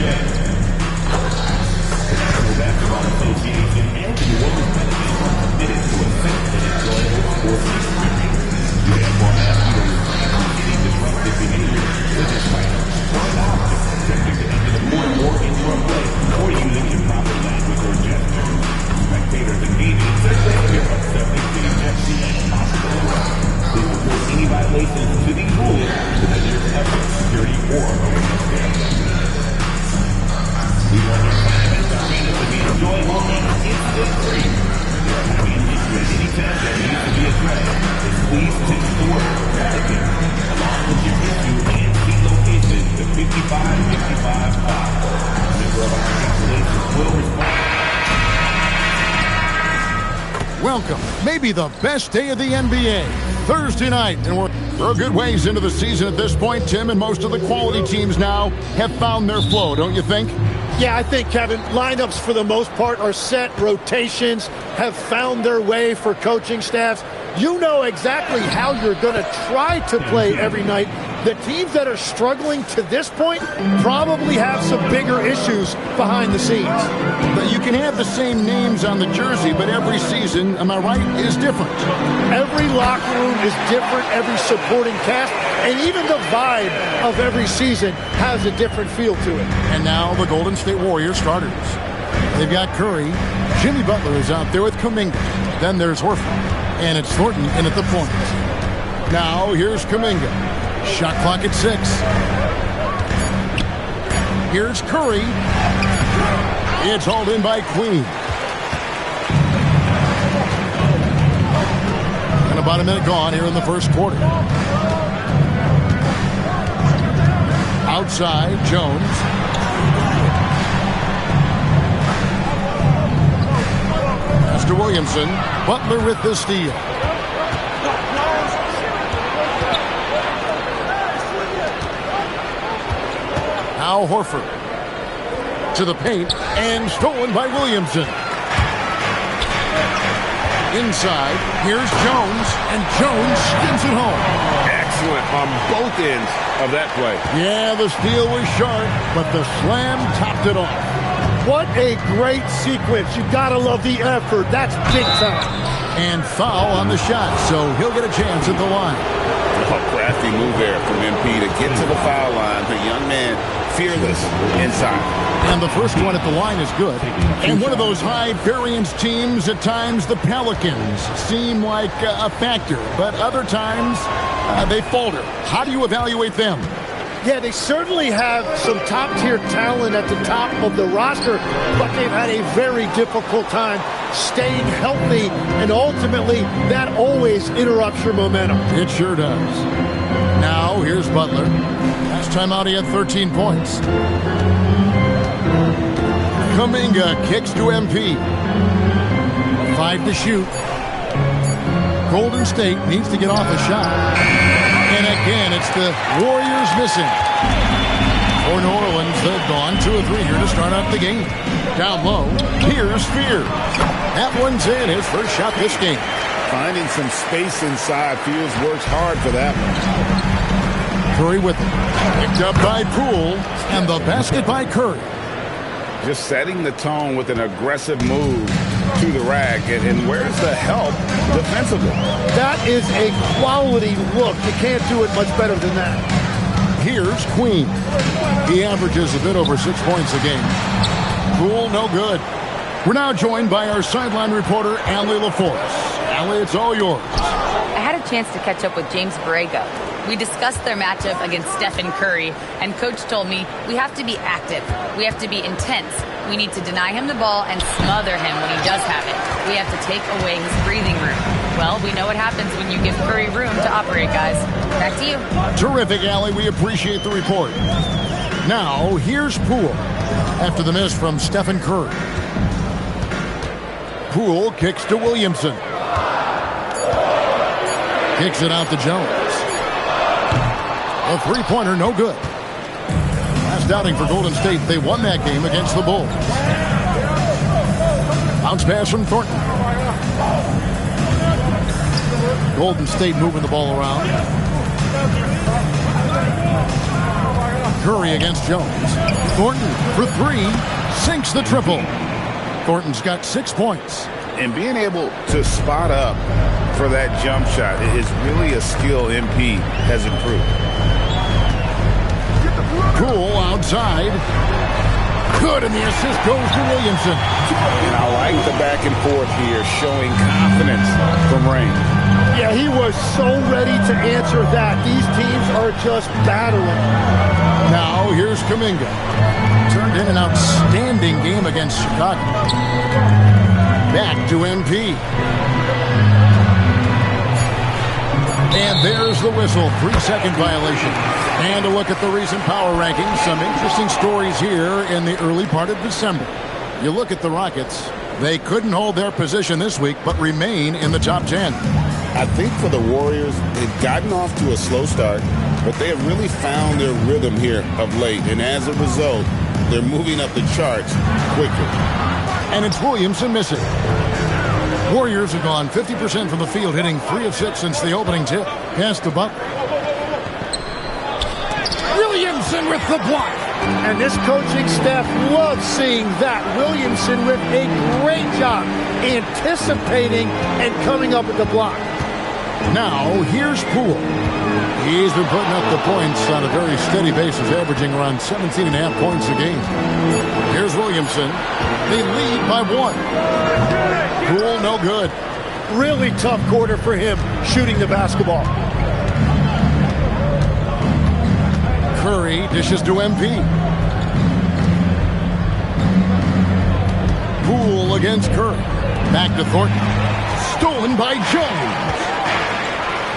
NBA. The Basketball Association and the Women's Pelicans are committed to a safe and enjoyable sports experience. You therefore ask you to refrain from any disruptive behavior, such as fighting, throwing objects, attempting to enter the court or into a play, or using improper language or gestures. Spectators engaging in such behavior are subject to ejection and possible arrest. Please report any violations to these rules to the nearest effort, security, or arena staff. We want your time at the arena to be enjoyable and incident-free. If you are having an issue at any time that needs to be addressed, then please text the word Pelican along with your issue and key location to 55555. A member of our calculations will respond. Welcome, maybe the best day of the NBA, Thursday night, and we're a good ways into the season at this point, Tim, and most of the quality teams now have found their flow, don't you think? Yeah, I think, Kevin, lineups for the most part are set. Rotations have found their way for coaching staffs. You know exactly how you're going to try to play every night. The teams that are struggling to this point probably have some bigger issues behind the scenes. But you can have the same names on the jersey, but every season, am I right, is different. Every locker room is different, every supporting cast, and even the vibe of every season has a different feel to it. And now the Golden State Warriors starters. They've got Curry. Jimmy Butler is out there with Kuminga. Then there's Horford. And it's Thornton in at the point. Now here's Kuminga. Shot clock at 6. Here's Curry. It's hauled in by Queen. And about a minute gone here in the first quarter. Outside, Jones. Pass to Williamson. Butler with the steal. Now Horford to the paint and stolen by Williamson. Inside, here's Jones, and Jones spins it home. Excellent on both ends of that play. Yeah, the steal was sharp, but the slam topped it off. What a great sequence. You gotta love the effort. That's big time. And foul on the shot, so he'll get a chance at the line. A crafty move there from MP to get to the foul line. The young man fearless inside. And the first one at the line is good. And one of those high-variance teams, at times the Pelicans seem like a factor, but other times they falter. How do you evaluate them? Yeah, they certainly have some top-tier talent at the top of the roster, but they've had a very difficult time staying healthy, and ultimately that always interrupts your momentum. It sure does. Now, here's Butler. Last time out, he had 13 points. Kuminga kicks to MP. 5 to shoot. Golden State needs to get off a shot. And again, it's the Warriors missing. For New Orleans, they've gone 2 of 3 here to start out the game. Down low, here's Fear. That one's in, his first shot this game. Finding some space inside. Fields works hard for that one. Curry with it. Picked up by Poole, and the basket by Curry. Just setting the tone with an aggressive move to the rack. And where's the help defensively? That is a quality look. You can't do it much better than that. Here's Queen. He averages a bit over 6 points a game. Poole, no good. We're now joined by our sideline reporter, Allie LaForce. Allie, it's all yours. I had a chance to catch up with James Borrego. We discussed their matchup against Stephen Curry, and Coach told me we have to be active. We have to be intense. We need to deny him the ball and smother him when he does have it. We have to take away his breathing room. Well, we know what happens when you give Curry room to operate, guys. Back to you. Terrific, Allie. We appreciate the report. Now, here's Poole after the miss from Stephen Curry. Poole kicks to Williamson. Kicks it out to Jones. A three-pointer, no good. Last outing for Golden State, they won that game against the Bulls. Bounce pass from Thornton. Golden State moving the ball around. Curry against Jones. Thornton for three. Sinks the triple. Thornton's got 6 points. And being able to spot up for that jump shot is really a skill MP has improved. Poole outside. Good, and the assist goes to Williamson. And I like the back and forth here, showing confidence from Rain. Yeah, he was so ready to answer that. These teams are just battling. Now here's Kuminga. Turned in an outstanding game against Chicago. Back to MP. And there's the whistle. 3-second violation. And a look at the recent power rankings. Some interesting stories here in the early part of December. You look at the Rockets. They couldn't hold their position this week, but remain in the top 10. I think for the Warriors, they've gotten off to a slow start, but they have really found their rhythm here of late. And as a result, they're moving up the charts quickly. And it's Williamson missing. Warriors have gone 50% from the field, hitting 3 of 6 since the opening tip. Pass to Butler. Williamson with the block. And this coaching staff loves seeing that. Williamson with a great job anticipating and coming up with the block. Now, here's Poole. He's been putting up the points on a very steady basis, averaging around 17.5 points a game. Here's Williamson. They lead by 1. Poole, no good. Really tough quarter for him shooting the basketball. Curry dishes to MP. Poole against Curry. Back to Thornton. Stolen by Jones.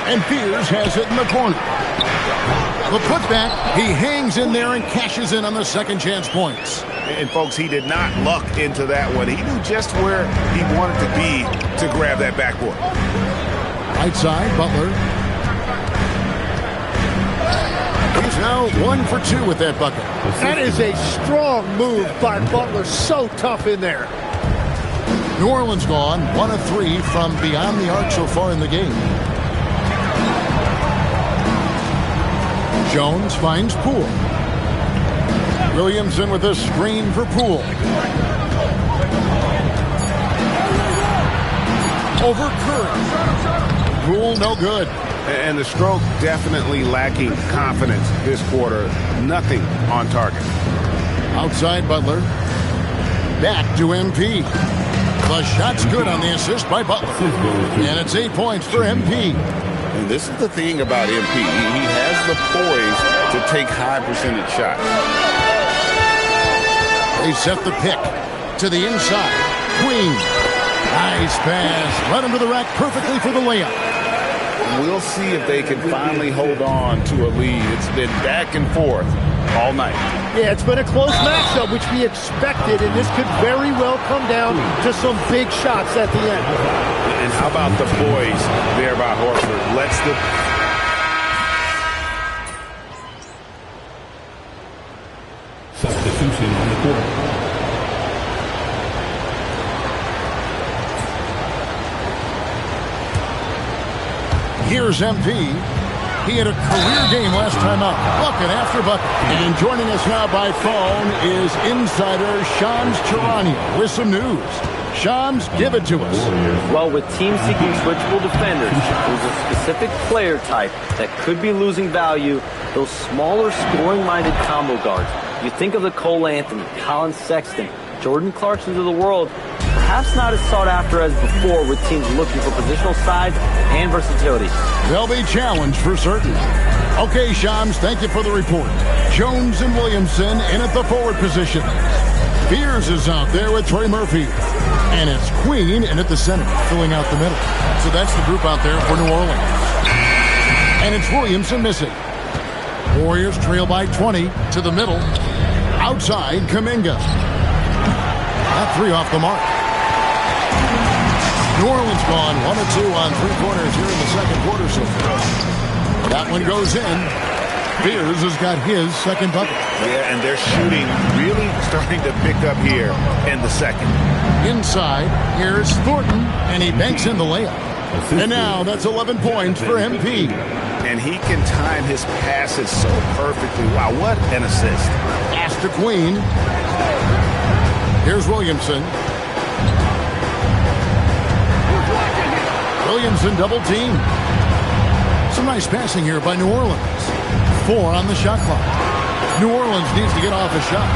And Fears has it in the corner. The putback, he hangs in there and cashes in on the second chance points. And folks, he did not luck into that one. He knew just where he wanted to be to grab that backboard. Right side, Butler. He's now 1 for 2 with that bucket. That is a strong move by Butler. So tough in there. New Orleans gone 1 of 3 from beyond the arc so far in the game. Jones finds Poole. Williamson with a screen for Poole. Over Curry. Poole no good. And the stroke definitely lacking confidence this quarter. Nothing on target. Outside Butler. Back to MP. The shot's good on the assist by Butler. And it's 8 points for MP. And this is the thing about MP. He has the poise to take high percentage shots. They set the pick to the inside. Queen. Nice pass. Led him to the rack perfectly for the layup. We'll see if they can finally hold on to a lead. It's been back and forth all night. Yeah, it's been a close matchup, which we expected, and this could very well come down to some big shots at the end. And how about the boys there by Horford? Substitution on the court. Here's MP. He had a career game last time out. Bucket after bucket. And joining us now by phone is insider Shams Charania with some news. Shams, give it to us. Well, with teams seeking switchable defenders, there's a specific player type that could be losing value, those smaller scoring-minded combo guards. You think of the Cole Anthony, Colin Sexton, Jordan Clarksons of the world, perhaps not as sought after as before with teams looking for positional size and versatility. They'll be challenged for certain. Okay, Shams, thank you for the report. Jones and Williamson in at the forward position. Fears is out there with Trey Murphy. And it's Queen in at the center, filling out the middle. So that's the group out there for New Orleans. And it's Williamson missing. Warriors trail by 20 to the middle. Outside, Kuminga. That 3 off the mark. New Orleans gone 1 of 2 on 3-pointers here in the second quarter so far. That one goes in. Fears has got his second bucket. Yeah, and their shooting really starting to pick up here in the second. Inside, here's Thornton, and he banks in the layup. And now that's 11 points for MP. and he can time his passes so perfectly. Wow, what an assist. Pass to Queen. Here's Williamson. Williamson double team. Some nice passing here by New Orleans. 4 on the shot clock. New Orleans needs to get off a shot.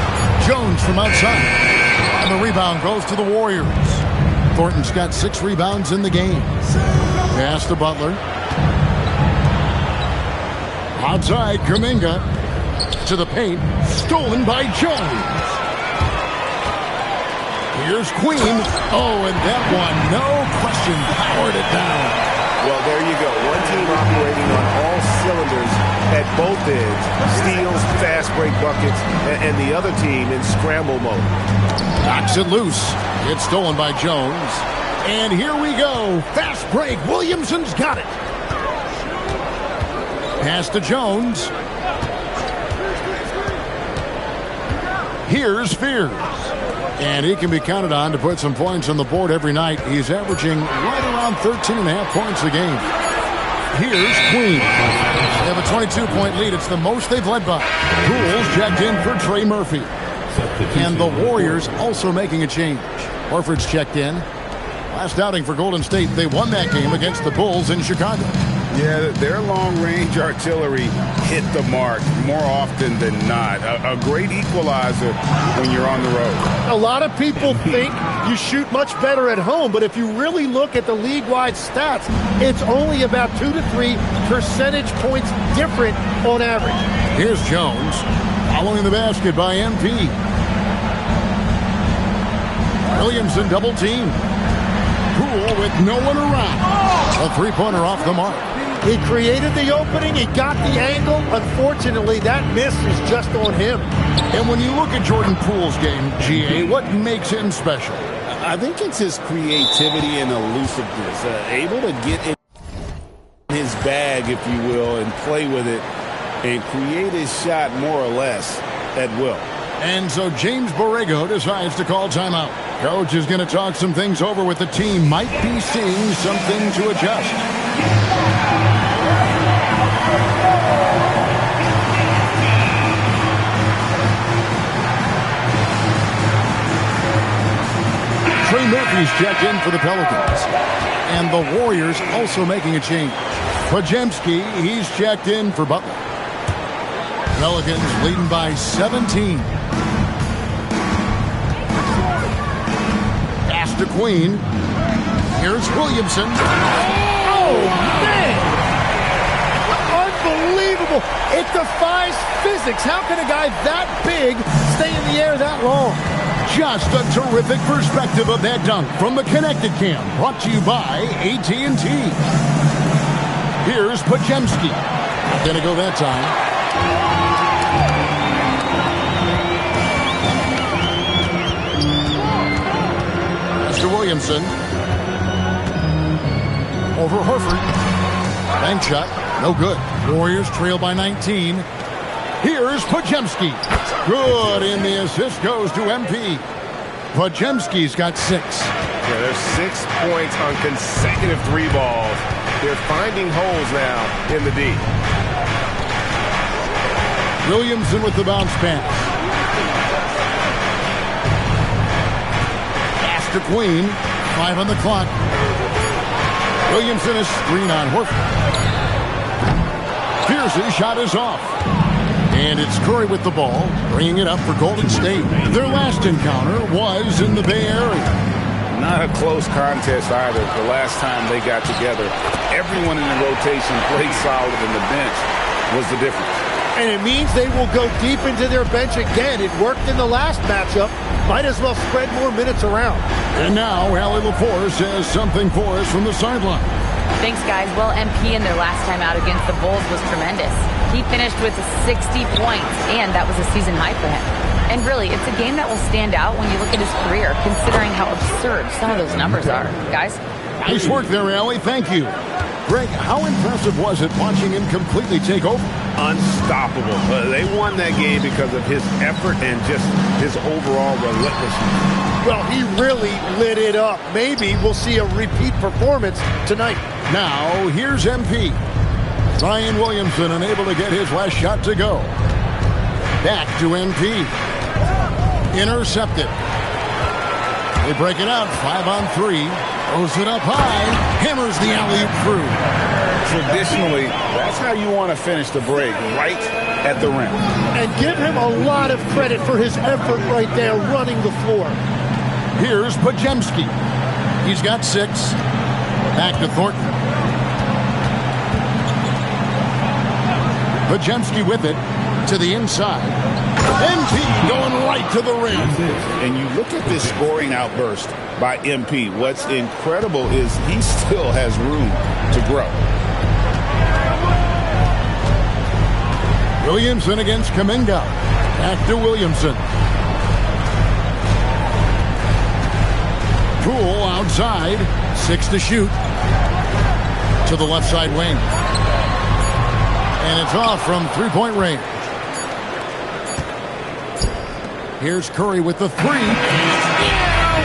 Jones from outside. And the rebound goes to the Warriors. Thornton's got 6 rebounds in the game. Pass to Butler. Outside, Kuminga. To the paint. Stolen by Jones. Here's Queen. Oh, and that one, no question, powered it down. Well, there you go. One team operating on all cylinders at both ends. Steals, fast break buckets, and the other team in scramble mode. Knocks it loose. It's stolen by Jones. And here we go. Fast break. Williamson's got it. Pass to Jones. Here's Fears. And he can be counted on to put some points on the board every night. He's averaging right around 13.5 points a game. Here's Queen. They have a 22-point lead. It's the most they've led by. Pools checked in for Trey Murphy. And the Warriors also making a change. Horford's checked in. Last outing for Golden State, they won that game against the Bulls in Chicago. Yeah, their long-range artillery hit the mark more often than not. A great equalizer when you're on the road. A lot of people think you shoot much better at home, but if you really look at the league-wide stats, it's only about 2 to 3 percentage points different on average. Here's Jones, following the basket by MP. Williamson double team. Poole with no one around. A three-pointer off the mark. He created the opening. He got the angle. Unfortunately, that miss is just on him. And when you look at Jordan Poole's game, GA, what makes him special? I think it's his creativity and elusiveness. Able to get in his bag, if you will, and play with it and create his shot more or less at will. And so James Borrego decides to call timeout. Coach is going to talk some things over with the team. Might be seeing something to adjust. Trey Murphy's checked in for the Pelicans. And the Warriors also making a change. Podziemski, he's checked in for Butler. Pelicans leading by 17. Pass to Queen. Here's Williamson. Oh, man! Unbelievable. It defies physics. How can a guy that big stay in the air that long? Just a terrific perspective of that dunk from the Connected Cam. Brought to you by AT&T. Here's Podziemski. Gonna go that time. Mr. Williamson. Over Horford. Bank shot. No good. Warriors trail by 19. Here's Podziemski. Good, and the assist goes to MP. Podziemski's got 6. Yeah, there's 6 points on consecutive 3 balls. They're finding holes now in the D. Williamson with the bounce pass. Pass to Queen. 5 on the clock. Williamson is screen on Horford. Pierce's shot is off. And it's Curry with the ball, bringing it up for Golden State. Their last encounter was in the Bay Area. Not a close contest either. The last time they got together, everyone in the rotation played solid, and the bench was the difference. And it means they will go deep into their bench again. It worked in the last matchup. Might as well spread more minutes around. And now, Allie LaForce says something for us from the sideline. Thanks, guys. Well, MP in their last time out against the Bulls was tremendous. He finished with 60 points, and that was a season high for him. And really, it's a game that will stand out when you look at his career, considering how absurd some of those numbers are. Guys? Nice work there, Allie. Thank you. Greg, how impressive was it watching him completely take over? Unstoppable. They won that game because of his effort and just his overall relentlessness. Well, he really lit it up. Maybe we'll see a repeat performance tonight. Now, here's MP. Zion Williamson unable to get his last shot to go. Back to MP. Intercepted. They break it out. 5-on-3. Throws it up high. Hammers the alley-oop through. Traditionally, that's how you want to finish the break, right at the rim. And give him a lot of credit for his effort right there running the floor. Here's Pajemski. He's got 6. Back to Thornton. Pajemski with it to the inside. MP going right to the rim. And you look at this scoring outburst by MP. What's incredible is he still has room to grow. Williamson against Kuminga. Back to Williamson. Poole outside. 6 to shoot. To the left side wing. And it's off from three-point range. Here's Curry with the 3. Yeah,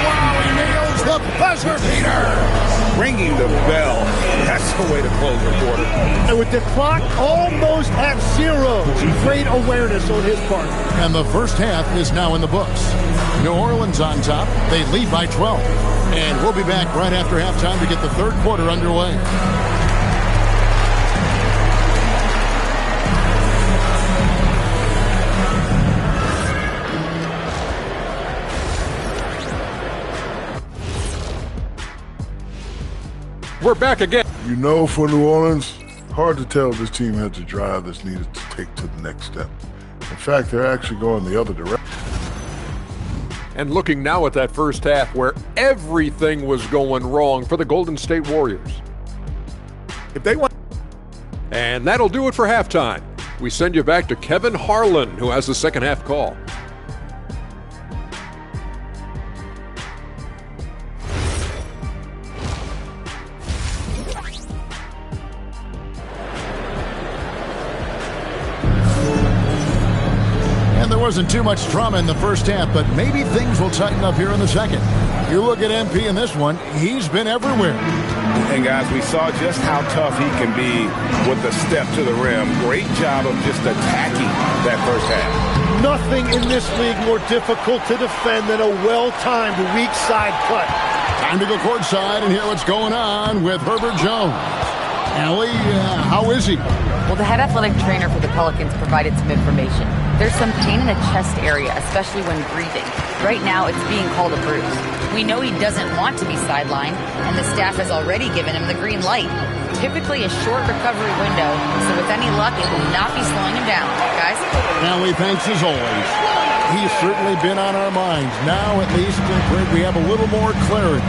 wow, he nails the buzzer beater. Ringing the bell. That's the way to close the quarter. And with the clock almost at 0, great awareness on his part. And the first half is now in the books. New Orleans on top. They lead by 12. And we'll be back right after halftime to get the third quarter underway. We're back again. You know, for New Orleans, hard to tell if this team had the drive that's needed to take to the next step. In fact, they're actually going the other direction. And looking now at that first half where everything was going wrong for the Golden State Warriors. If they want, and that'll do it for halftime. We send you back to Kevin Harlan, who has the second half call. There wasn't too much drama in the first half, but maybe things will tighten up here in the second. You look at MP in this one, he's been everywhere. And guys, we saw just how tough he can be with the step to the rim. Great job of just attacking that first half. Nothing in this league more difficult to defend than a well-timed weak side cut. Time to go courtside and hear what's going on with Herbert Jones. Allie, how is he? Well, the head athletic trainer for the Pelicans provided some information. There's some pain in the chest area, especially when breathing. Right now, it's being called a bruise. We know he doesn't want to be sidelined, and the staff has already given him the green light. Typically a short recovery window, so with any luck, it will not be slowing him down. Guys? Allie, thanks as always. He's certainly been on our minds. Now, at least, Greg, we have a little more clarity.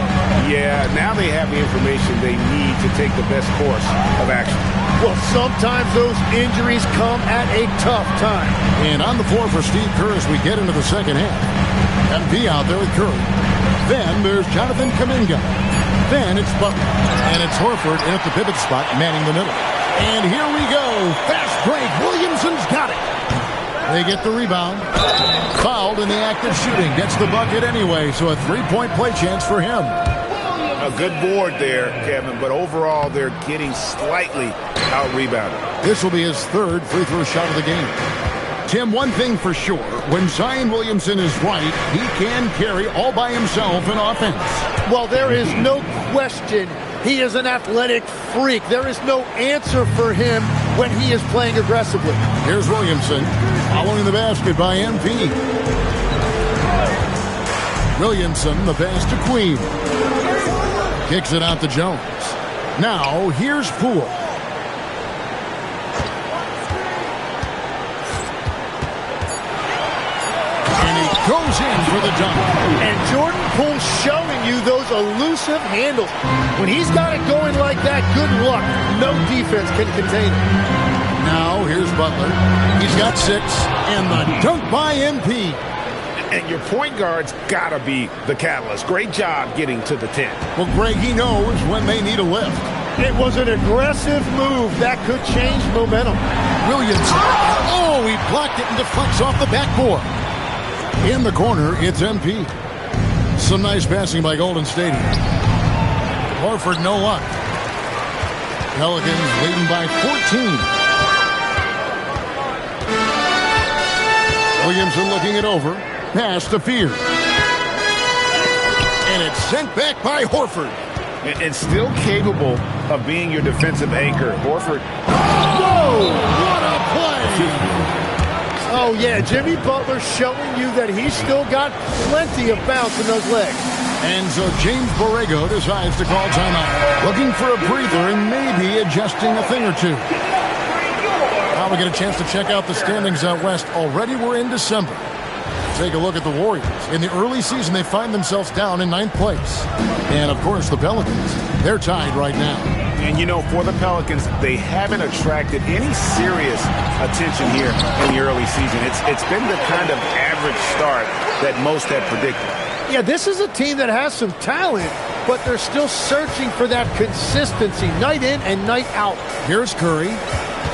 Yeah, now they have the information they need to take the best course of action. Well, sometimes those injuries come at a tough time. And on the floor for Steve Kerr as we get into the second half. MP out there with Curry. Then there's Jonathan Kuminga. Then it's Butler. And it's Horford in at the pivot spot, manning the middle. And here we go. Fast break. Williamson's got it. They get the rebound. Fouled in the act of shooting. Gets the bucket anyway, so a three-point play chance for him. A good board there, Kevin, but overall they're getting slightly out-rebounded. This will be his third free throw shot of the game. Tim, one thing for sure, when Zion Williamson is right, he can carry all by himself in offense. Well, there is no question he is an athletic freak. There is no answer for him when he is playing aggressively. Here's Williamson following the basket by MP. Williamson, the pass to Queen. Kicks it out to Jones. Now, here's Poole. And he goes in for the dunk. And Jordan Poole showing you those elusive handles. When he's got it going like that, good luck. No defense can contain it. Now, here's Butler. He's got 6. And the dunk by MP. And your point guard's got to be the catalyst. Great job getting to the 10. Well, Greg, he knows when they need a lift. It was an aggressive move that could change momentum. Williamson. Oh, he blocked it and deflects off the backboard. In the corner, it's MP. Some nice passing by Golden State. Horford, no luck. Pelicans leading by 14. Williamson looking it over. Pass to Fear. And it's sent back by Horford. And still capable of being your defensive anchor. Horford. Whoa! What a play! Oh, yeah, Jimmy Butler showing you that he's still got plenty of bounce in those legs. And so James Borrego decides to call timeout. Looking for a breather and maybe adjusting a thing or two. Now we get a chance to check out the standings out west. Already we're in December. Take a look at the Warriors. In the early season, they find themselves down in 9th place. And, of course, the Pelicans. They're tied right now. And, you know, for the Pelicans, they haven't attracted any serious attention here in the early season. It's been the kind of average start that most had predicted. Yeah, this is a team that has some talent, but they're still searching for that consistency night in and night out. Here's Curry.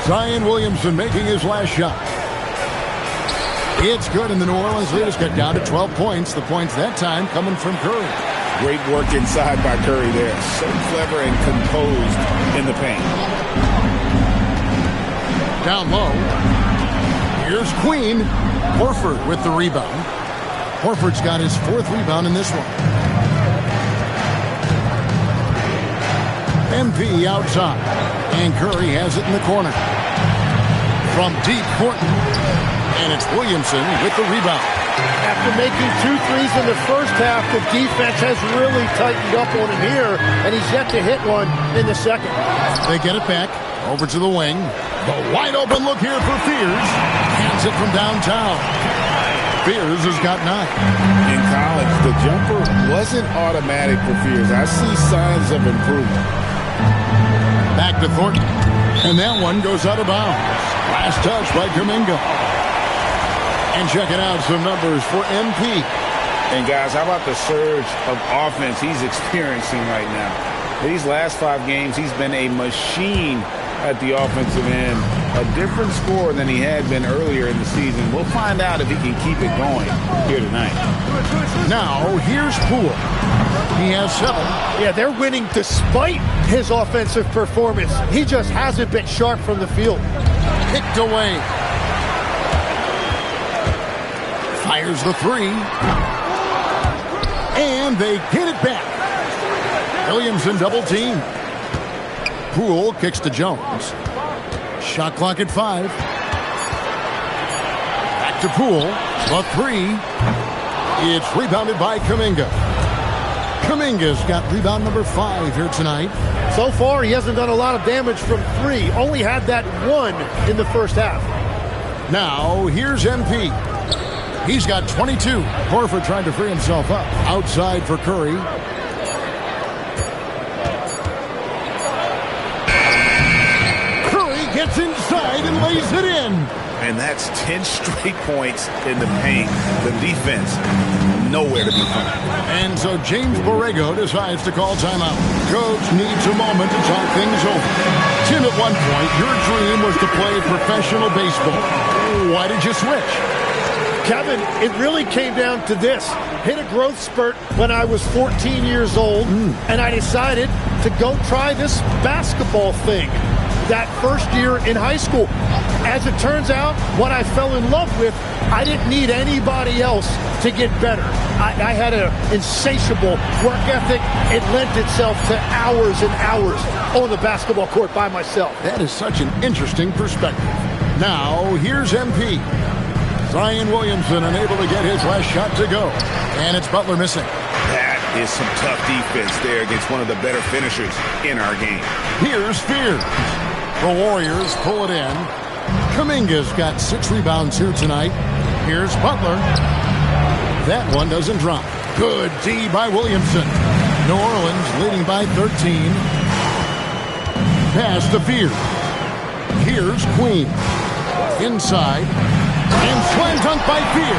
Zion Williamson making his last shot. It's good, and the New Orleans leaders got down to 12 points. The points that time coming from Curry. Great work inside by Curry there. So clever and composed in the paint. Down low. Here's Queen. Horford with the rebound. Horford's got his 4th rebound in this one. MP outside. And Curry has it in the corner. From deep Horton. And it's Williamson with the rebound. After making 2 threes in the first half, the defense has really tightened up on him here, and he's yet to hit one in the second. They get it back over to the wing. The wide open look here for Fears. Hands it from downtown. Fears has got 9. In college, the jumper wasn't automatic for Fears. I see signs of improvement. Back to Thornton. And that one goes out of bounds. Last touch by Kuminga. And checking out some numbers for MP. And guys, how about the surge of offense he's experiencing right now? These last 5 games, he's been a machine at the offensive end. A different score than he had been earlier in the season. We'll find out if he can keep it going here tonight. Now, here's Poole. He has 7. Yeah, they're winning despite his offensive performance. He just hasn't been sharp from the field. Picked away. Fires the 3. And they get it back. Williamson double team. Poole kicks to Jones. Shot clock at 5. Back to Poole. The 3. It's rebounded by Kuminga. Kuminga's got rebound number 5 here tonight. So far, he hasn't done a lot of damage from 3. Only had that 1 in the first half. Now, here's MP. He's got 22. Horford trying to free himself up. Outside for Curry. Curry gets inside and lays it in. And that's 10 straight points in the paint. The defense, nowhere to be found. And so James Borrego decides to call timeout. Coach needs a moment to talk things over. Tim, at one point, your dream was to play professional baseball. Why did you switch? Kevin, it really came down to this. Hit a growth spurt when I was 14 years old, and I decided to go try this basketball thing that first year in high school. As it turns out, what I fell in love with, I didn't need anybody else to get better. I had an insatiable work ethic. It lent itself to hours and hours on the basketball court by myself. That is such an interesting perspective. Now, here's MP. Zion Williamson unable to get his last shot to go. And it's Butler missing. That is some tough defense there against one of the better finishers in our game. Here's Fear. The Warriors pull it in. Kuminga's got 6 rebounds here tonight. Here's Butler. That one doesn't drop. Good D by Williamson. New Orleans leading by 13. Pass to Fear. Here's Queen. Inside. And slam dunk by Fear.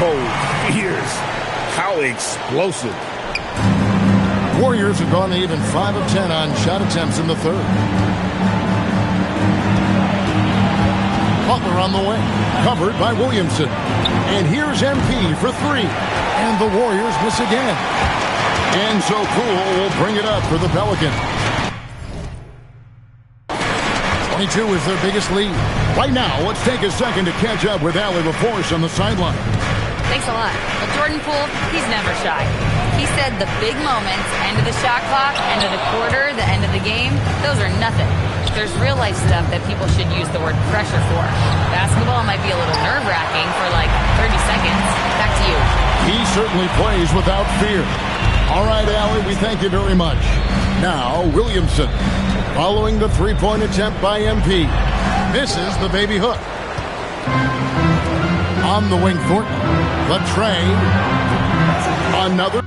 Oh, Fears. How explosive. Warriors have gone to even 5 of 10 on shot attempts in the third. Butler on the way. Covered by Williamson. And here's MP for 3. And the Warriors miss again. And so Poole will bring it up for the Pelicans. 22 is their biggest lead. Right now, let's take a second to catch up with Allie LaForce on the sideline. Thanks a lot. Well, Jordan Poole, he's never shy. He said the big moments, end of the shot clock, end of the quarter, the end of the game, those are nothing. There's real life stuff that people should use the word pressure for. Basketball might be a little nerve-wracking for like 30 seconds. Back to you. He certainly plays without fear. All right, Allie, we thank you very much. Now, Williamson, following the three-point attempt by MP, misses the baby hook. On the wing, Thornton, the tray, another.